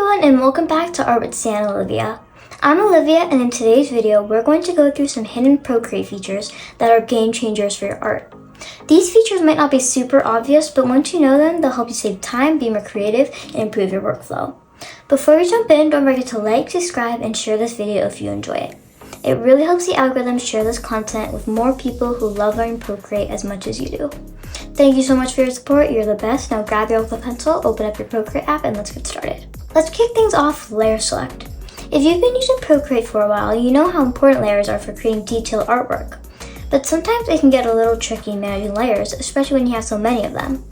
everyone, and welcome back to Art with Stan and Olivia. I'm Olivia, and in today's video, we're going to go through some hidden Procreate features that are game changers for your art. These features might not be super obvious, but once you know them, they'll help you save time, be more creative, and improve your workflow. Before we jump in, don't forget to like, subscribe, and share this video if you enjoy it. It really helps the algorithm share this content with more people who love learning Procreate as much as you do. Thank you so much for your support. You're the best. Now grab your pencil, open up your Procreate app, and let's get started. Let's kick things off with layer select. If you've been using Procreate for a while, you know how important layers are for creating detailed artwork. But sometimes it can get a little tricky managing layers, especially when you have so many of them.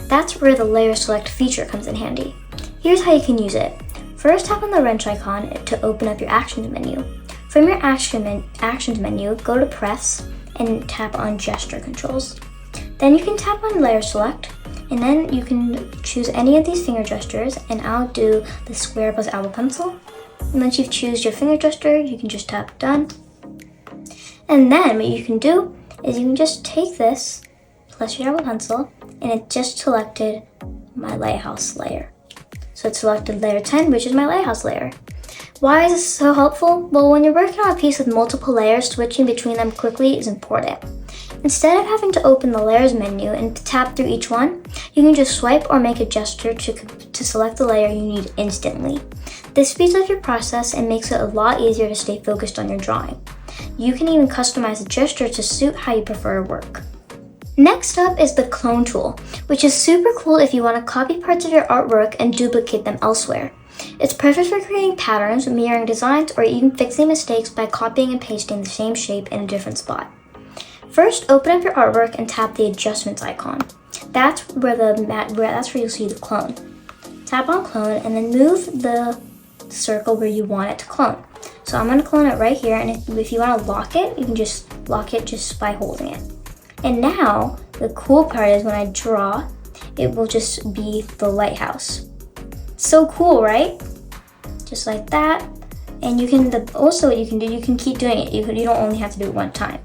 That's where the layer select feature comes in handy. Here's how you can use it. First, tap on the wrench icon to open up your actions menu. From your actions menu, go to press and tap on gesture controls. Then you can tap on layer select, and then you can choose any of these finger gestures, and I'll do the square plus Apple Pencil. And once you've chosen your finger gesture, you can just tap done. And then what you can do is you can just take this plus your Apple Pencil, and it just selected my lighthouse layer. So it selected layer 10, which is my lighthouse layer. Why is this so helpful? Well, when you're working on a piece with multiple layers, switching between them quickly is important. Instead of having to open the layers menu and tap through each one, you can just swipe or make a gesture to select the layer you need instantly. This speeds up your process and makes it a lot easier to stay focused on your drawing. You can even customize the gesture to suit how you prefer to work. Next up is the clone tool, which is super cool if you want to copy parts of your artwork and duplicate them elsewhere. It's perfect for creating patterns, mirroring designs, or even fixing mistakes by copying and pasting the same shape in a different spot. First, open up your artwork and tap the adjustments icon. That's where you'll see the clone. Tap on clone and then move the circle where you want it to clone. So I'm going to clone it right here, and if you want to lock it, you can just lock it just by holding it. And now, the cool part is when I draw, it will just be the lighthouse. So cool, right? Just like that. And you can, also what you can do, you can keep doing it. You don't only have to do it one time.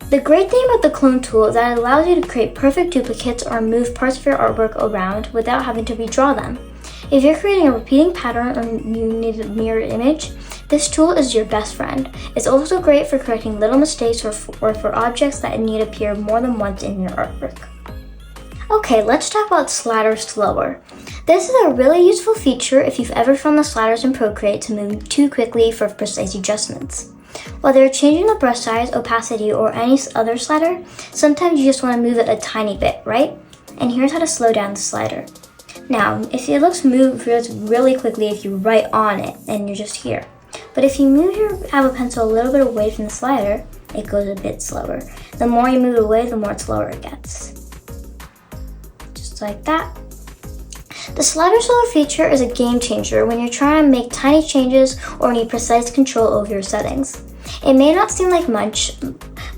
The great thing about the clone tool is that it allows you to create perfect duplicates or move parts of your artwork around without having to redraw them. If you're creating a repeating pattern or you need a mirrored image, this tool is your best friend. It's also great for correcting little mistakes or for objects that need to appear more than once in your artwork. Okay, let's talk about slider slower. This is a really useful feature if you've ever found the sliders in Procreate to move too quickly for precise adjustments. Whether you're changing the brush size, opacity, or any other slider, sometimes you just want to move it a tiny bit, right? And here's how to slow down the slider. Now, if it looks moved really quickly if you're right on it and you're just here. But if you move your Apple Pencil a little bit away from the slider, it goes a bit slower. The more you move it away, the more slower it gets. Just like that. The slider slower feature is a game changer when you're trying to make tiny changes or need precise control over your settings. It may not seem like much,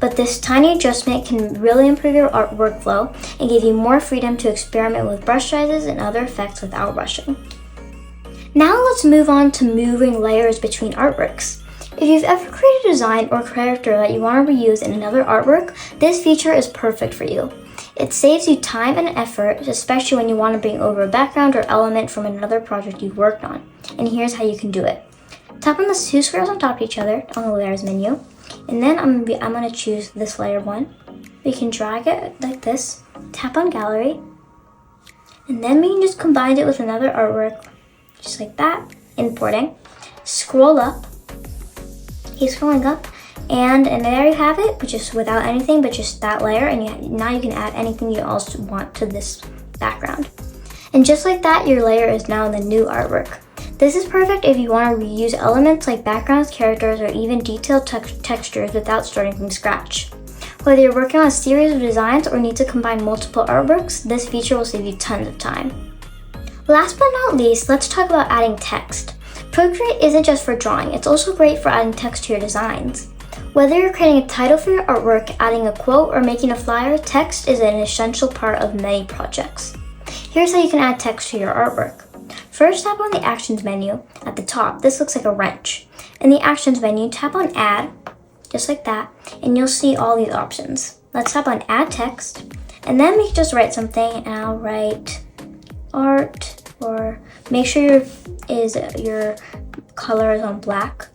but this tiny adjustment can really improve your art workflow and give you more freedom to experiment with brush sizes and other effects without rushing. Now let's move on to moving layers between artworks. If you've ever created a design or character that you want to reuse in another artwork, this feature is perfect for you. It saves you time and effort, especially when you want to bring over a background or element from another project you've worked on. And here's how you can do it. Tap on the two squares on top of each other on the layers menu, and then I'm going to choose this layer one. We can drag it like this, tap on gallery, and then we can just combine it with another artwork, just like that, importing. Scroll up, keep scrolling up, and there you have it, but just without anything, but just that layer, and now you can add anything you else want to this background. And just like that, your layer is now the new artwork. This is perfect if you want to reuse elements like backgrounds, characters, or even detailed textures without starting from scratch. Whether you're working on a series of designs or need to combine multiple artworks, this feature will save you tons of time. Last but not least, let's talk about adding text. Procreate isn't just for drawing, it's also great for adding text to your designs. Whether you're creating a title for your artwork, adding a quote, or making a flyer, text is an essential part of many projects. Here's how you can add text to your artwork. First, tap on the Actions menu at the top. This looks like a wrench. In the Actions menu, tap on Add, just like that, and you'll see all these options. Let's tap on Add Text, and then we can just write something, and I'll write Art or make sure your color is on black.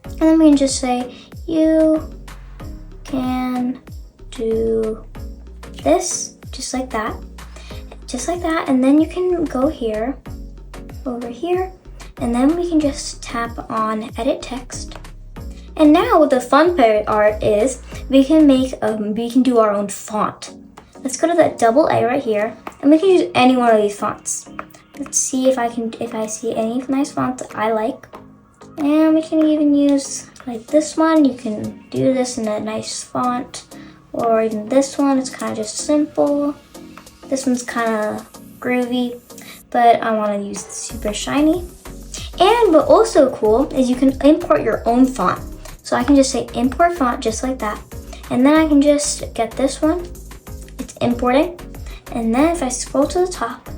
And then we can just say, you can do this, just like that. And then you can go here, over here, and then we can just tap on edit text. And now the fun part is we can do our own font. Let's go to that double A right here, and we can use any one of these fonts. Let's see if I see any nice fonts that I like. And we can even use like this one. You can do this in a nice font, or even this one. It's kind of just simple. This one's kind of groovy, but I want to use super shiny. And what also cool is you can import your own font. So I can just say import font just like that. And then I can just get this one. It's importing. And then if I scroll to the top,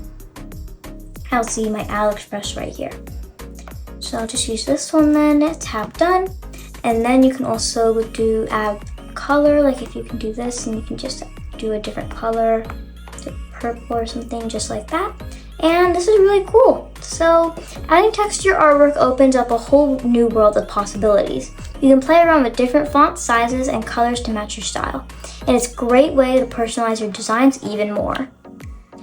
I'll see my AliExpress right here. So I'll just use this one then, tap done. And then you can also add color, like if you can do this and you can just do a different color, purple or something, just like that. And this is really cool. So adding text to your artwork opens up a whole new world of possibilities. You can play around with different font sizes and colors to match your style. And it's a great way to personalize your designs even more.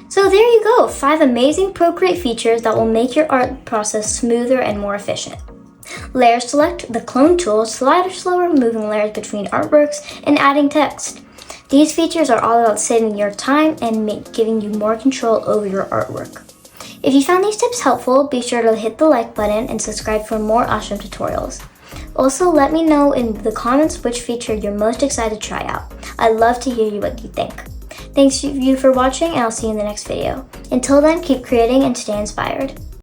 So there you go, 5 amazing Procreate features that will make your art process smoother and more efficient. Layer select, the clone tool, slider slower, moving layers between artworks, and adding text. These features are all about saving your time and giving you more control over your artwork. If you found these tips helpful, be sure to hit the like button and subscribe for more awesome tutorials. Also, let me know in the comments which feature you're most excited to try out. I'd love to hear what you think. Thanks you for watching, and I'll see you in the next video. Until then, keep creating and stay inspired.